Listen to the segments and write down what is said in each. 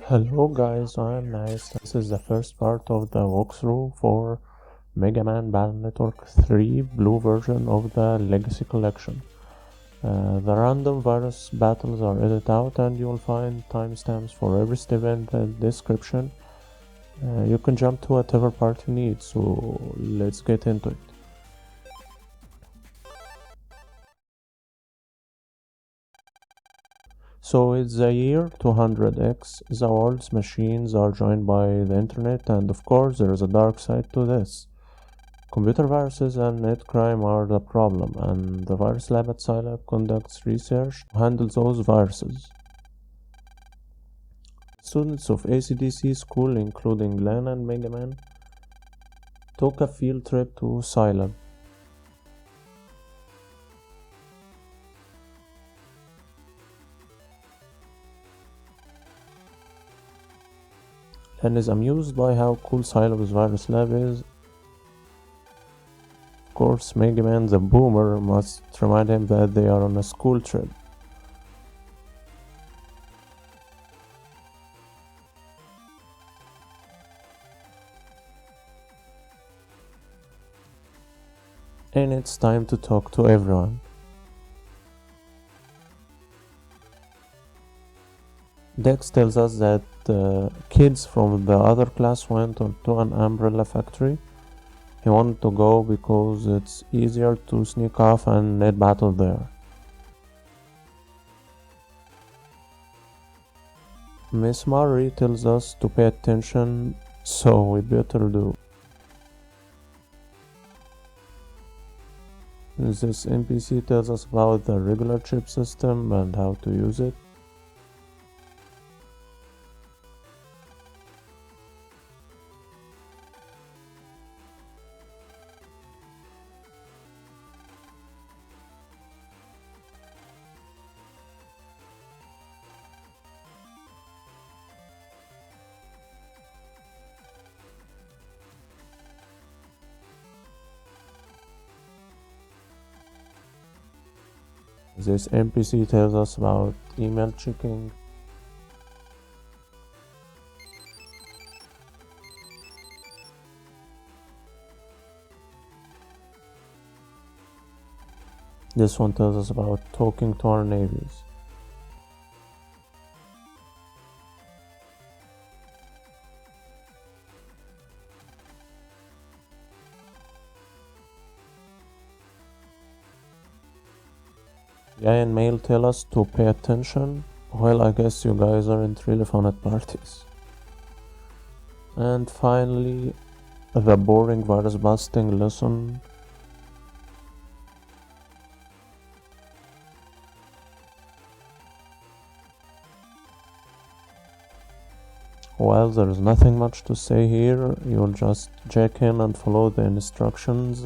Hello guys, I'm Naist. This is the first part of the walkthrough for Megaman PanlOut3 blue version of the Legacy Collection. The random virus battles are edited out and you'll find timestamps for every step in the description. You can jump to whatever part you need, so let's get into it. So it's the year 200x, the world's machines are joined by the internet, and of course there is a dark side to this. Computer viruses and net crime are the problem, and the virus lab at Scilab conducts research to handle those viruses. Students of ACDC school, including Lan and Megaman, took a field trip to Scilab. Lan is amused by how cool Scilab's virus lab is. Of course, Megaman the boomer must remind him that they are on a school trip. And it's time to talk to everyone. Dex tells us that kids from the other class went to an umbrella factory. He wanted to go because it's easier to sneak off and net battle there. Miss Murray tells us to pay attention, so we better do. This NPC tells us about the regular chip system and how to use it. This NPC tells us about email checking. This one tells us about talking to our navies. Guy and Mail tell us to pay attention. Well, I guess you guys aren't really fun at parties. And finally, the boring virus busting lesson. Well, there's nothing much to say here. You'll just check in and follow the instructions.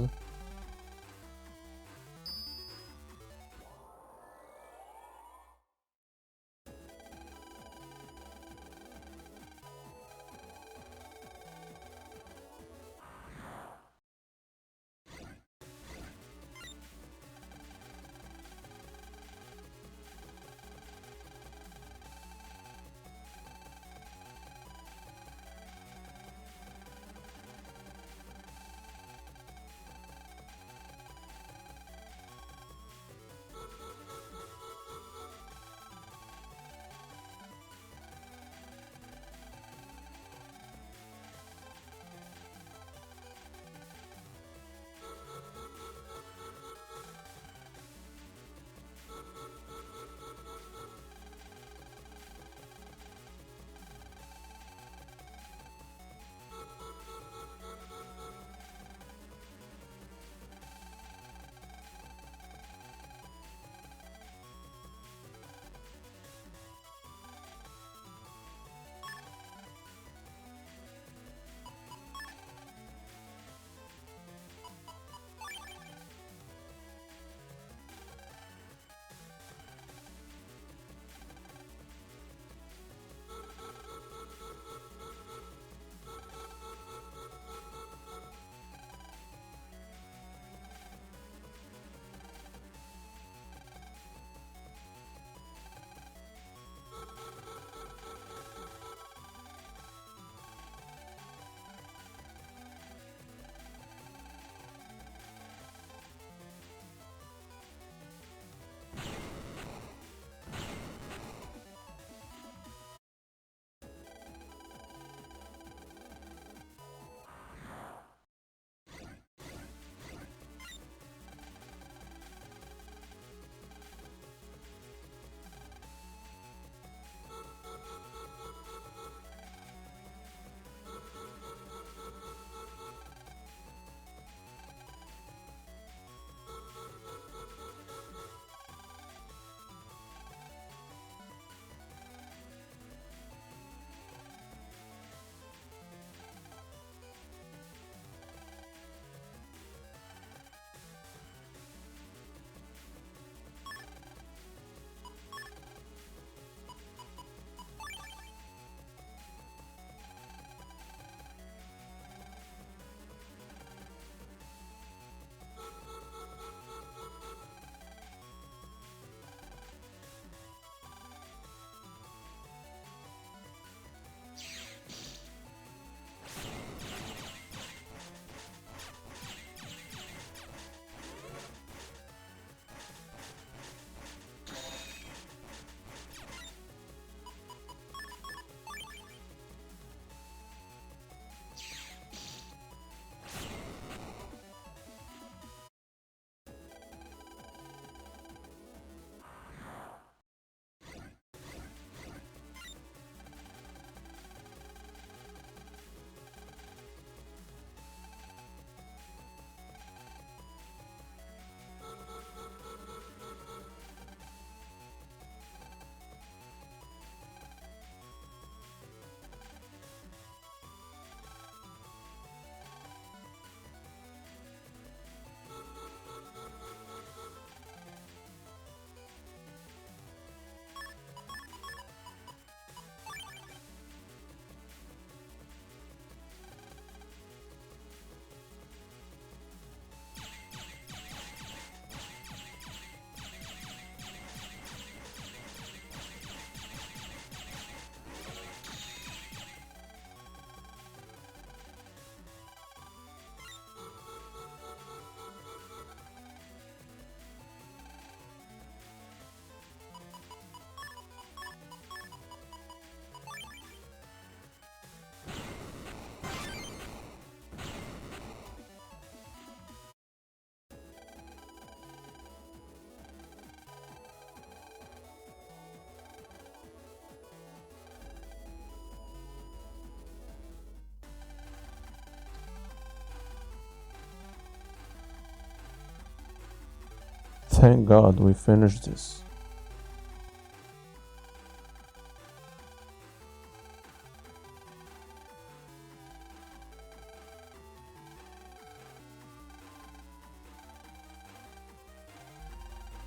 Thank God we finished this.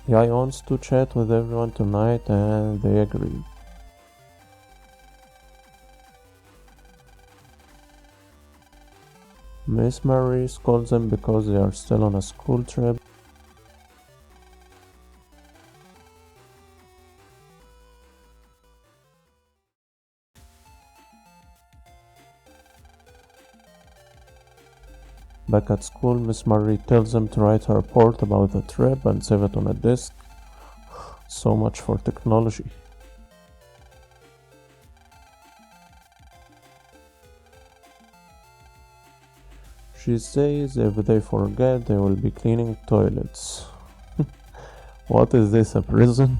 Yai wants to chat with everyone tonight and they agree. Miss Marie scolds them because they are still on a school trip. Back at school, Miss Marie tells them to write a report about the trip and save it on a disk. So much for technology. She says if they forget, they will be cleaning toilets. What is this, a prison?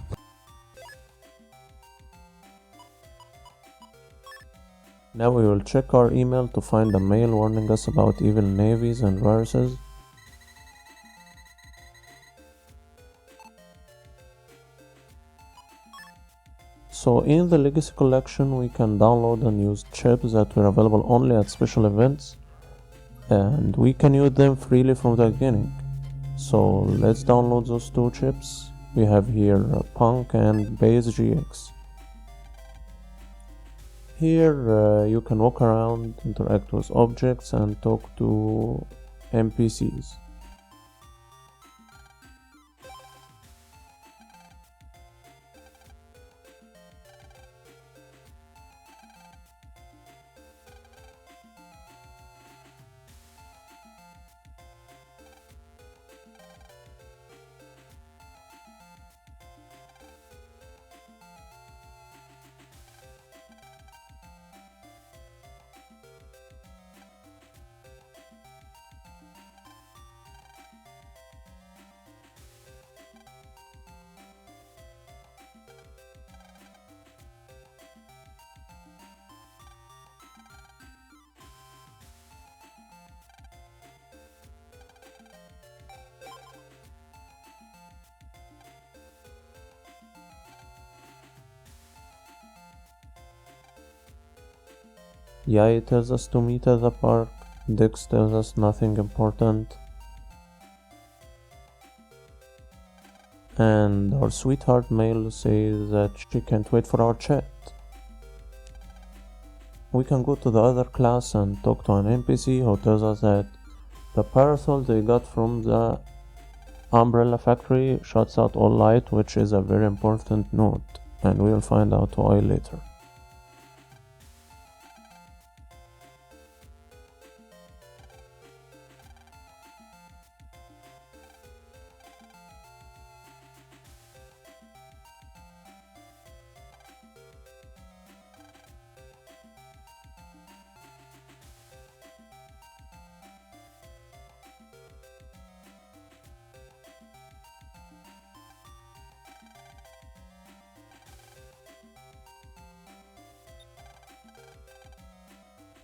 Now we will check our email to find a mail warning us about evil navies and viruses. So in the legacy collection we can download and use chips that were available only at special events, and we can use them freely from the beginning. So let's download those two chips. We have here Punk and Base GX. Here you can walk around, interact with objects and talk to NPCs. Yai tells us to meet at the park. Dix tells us nothing important. And our sweetheart Mail says that she can't wait for our chat. We can go to the other class and talk to an NPC who tells us that the parasol they got from the umbrella factory shuts out all light, which is a very important note, and we'll find out why later.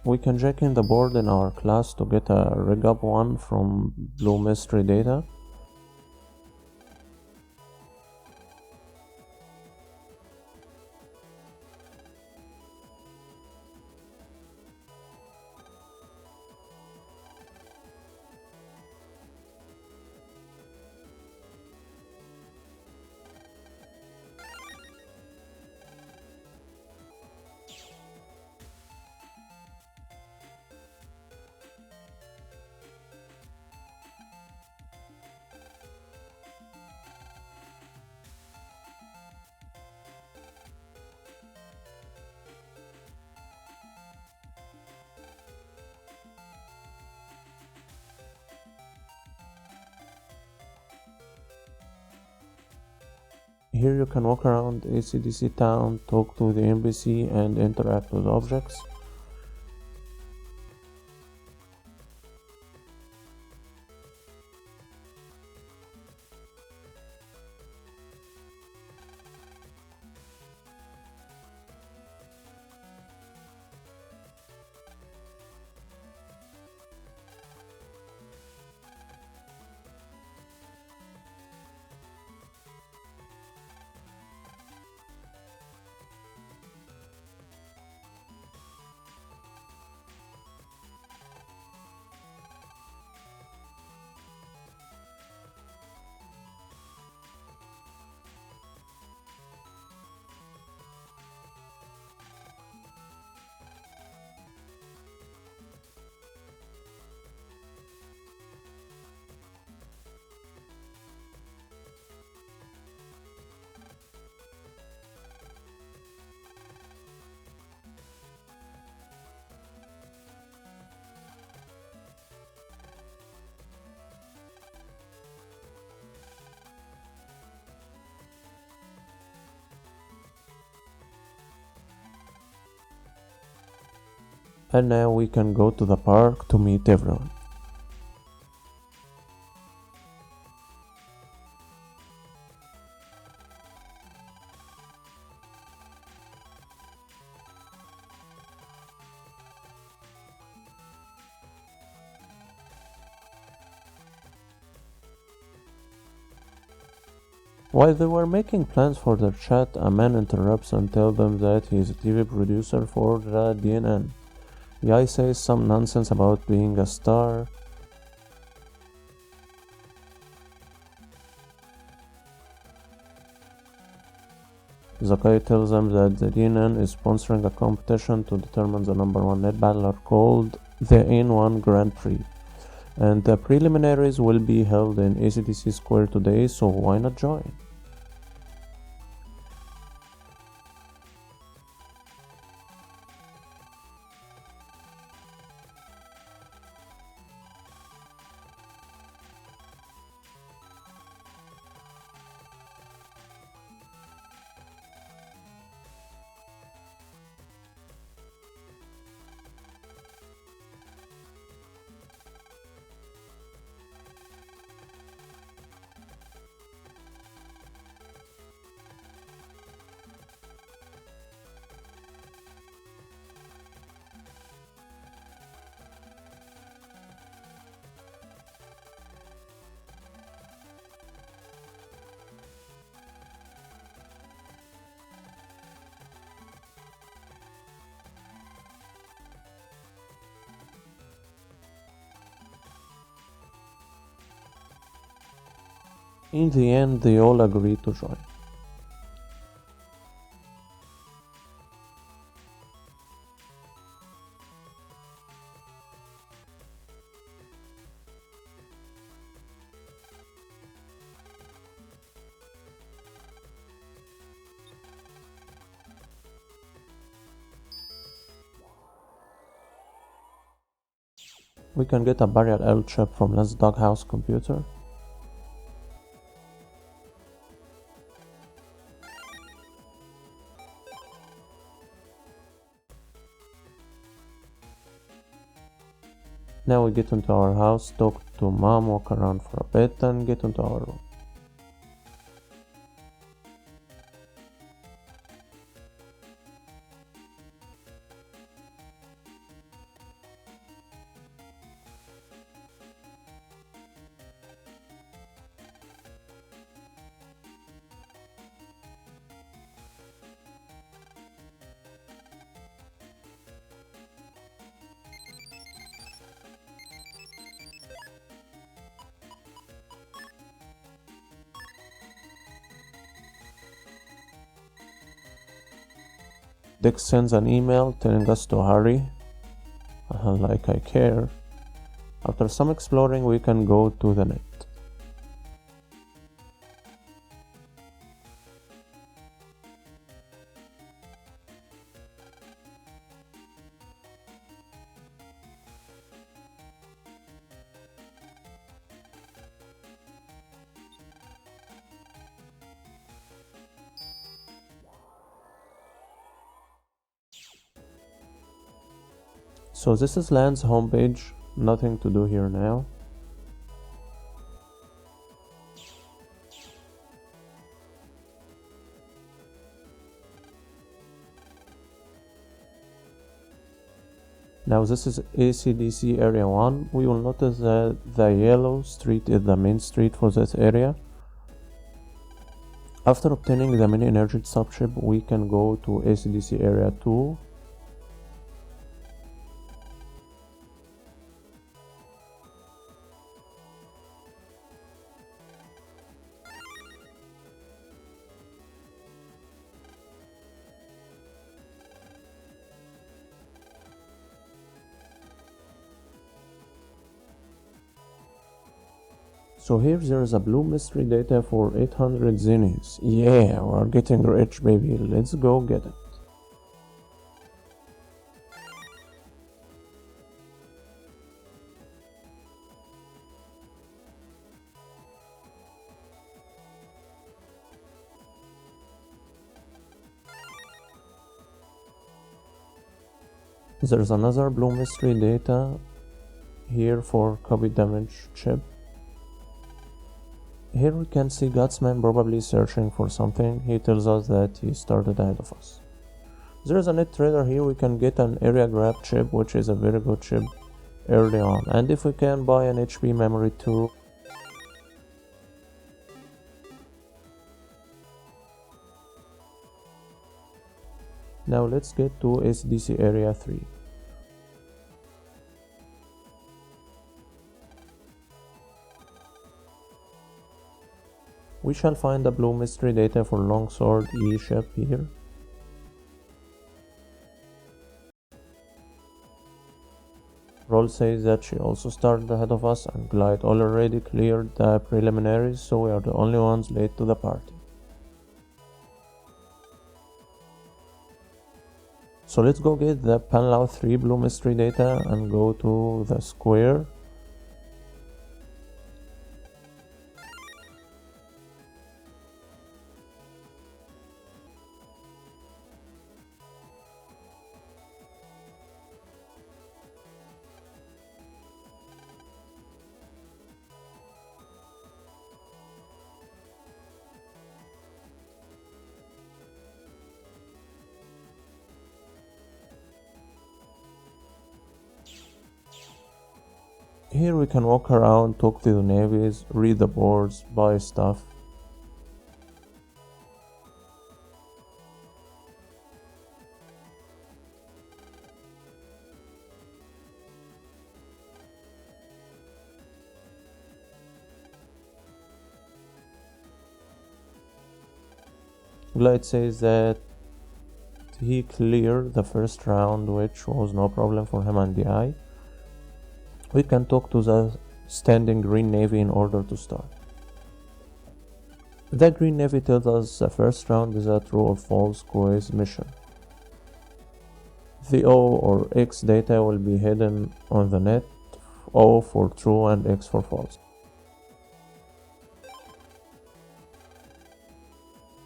We can check in the board in our class to get a RegUP1 from Blue Mystery Data. Here you can walk around ACDC town, talk to the NPC and interact with objects. And now we can go to the park to meet everyone. While they were making plans for their chat, a man interrupts and tells them that he is a TV producer for the DNN. The guy says some nonsense about being a star. The guy tells them that the DNN is sponsoring a competition to determine the #1 NetBattler called the N1 Grand Prix. And the preliminaries will be held in ACDC Square today, so why not join? In the end, they all agreed to join. We can get a Burial L chip from Let's Doghouse computer. Now we get into our house, talk to mom, walk around for a bit, and get into our room. Dick sends an email telling us to hurry, like I care. After some exploring, we can go to the net. So this is Lan's homepage, nothing to do here now. Now this is ACDC Area 1. We will notice that the yellow street is the main street for this area. After obtaining the MiniEnrg subship, we can go to ACDC Area 2. So here there is a blue mystery data for 800 zennys. Yeah, we're getting rich, baby. Let's go get it. There's another blue mystery data here for CopyDmg chip. Here we can see Gutsman probably searching for something. He tells us that he started ahead of us. There is a net trader here. We can get an AreaGrab chip, which is a very good chip early on, and if we can buy an HP memory too. Now let's get to ACDC Area 3. We shall find the blue mystery data for LongSwrd E ship here. Roll says that she also started ahead of us, and Glide already cleared the preliminaries, so we are the only ones late to the party. So let's go get the PanlOut3 blue mystery data and go to the square. Here we can walk around, talk to the navies, read the boards, buy stuff. Glide says that he cleared the first round, which was no problem for him and the eye. We can talk to the standing green navy in order to start. The green navy tells us the first round is a true or false quiz mission. The O or X data will be hidden on the net, O for true and X for false.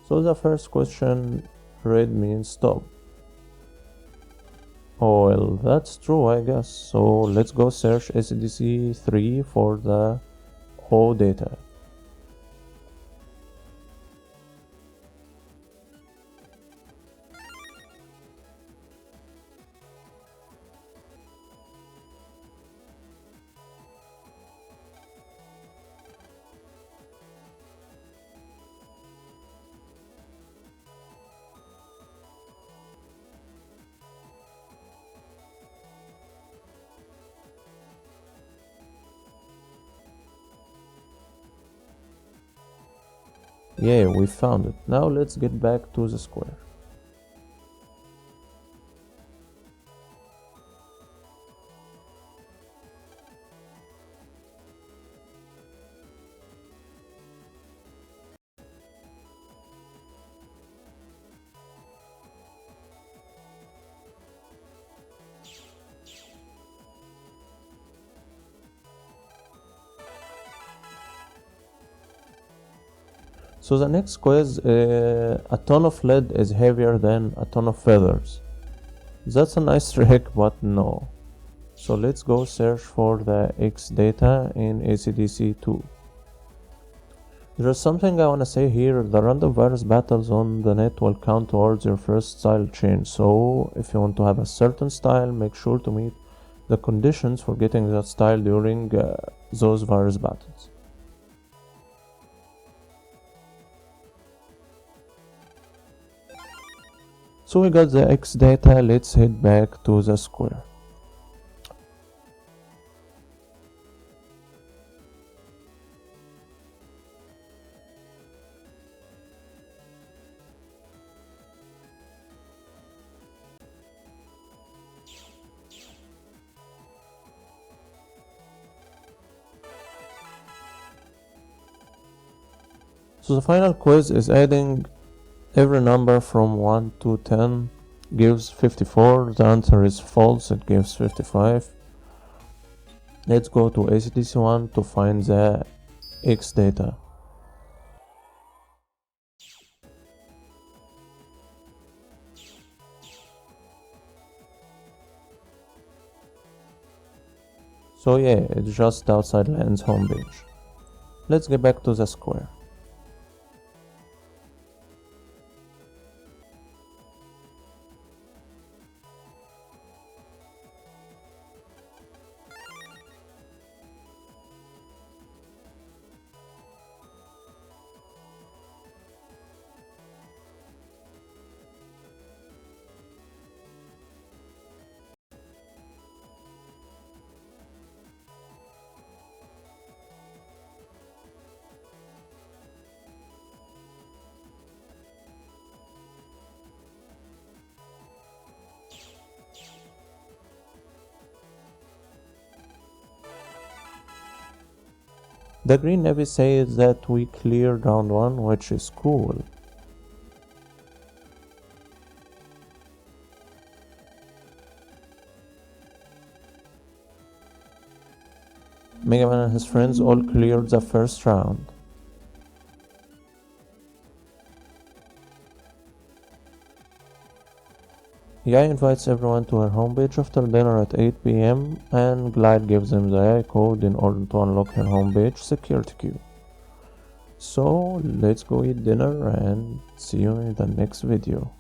So the first question, red means stop. Oh well, that's true I guess, so let's go search ACDC 3 for the O data. Yeah, we found it. Now let's get back to the square. So the next quiz, a ton of lead is heavier than a ton of feathers. That's a nice trick, but no. So let's go search for the xdata in ACDC 2. There's something I wanna say here. The random virus battles on the net will count towards your first style change. So if you want to have a certain style, make sure to meet the conditions for getting that style during those virus battles. So we got the X data, let's head back to the square. So the final quiz is adding every number from 1 to 10 gives 54. The answer is false, it gives 55. Let's go to ACDC 1 to find the X data. So yeah, it's just outside Lan's homepage. Let's get back to the square. The Green Navy says that we cleared round 1, which is cool. Megaman and his friends all cleared the first round. Yai invites everyone to her homepage after dinner at 8 PM and Glide gives them the Yai code in order to unlock her homepage security queue. So let's go eat dinner and see you in the next video.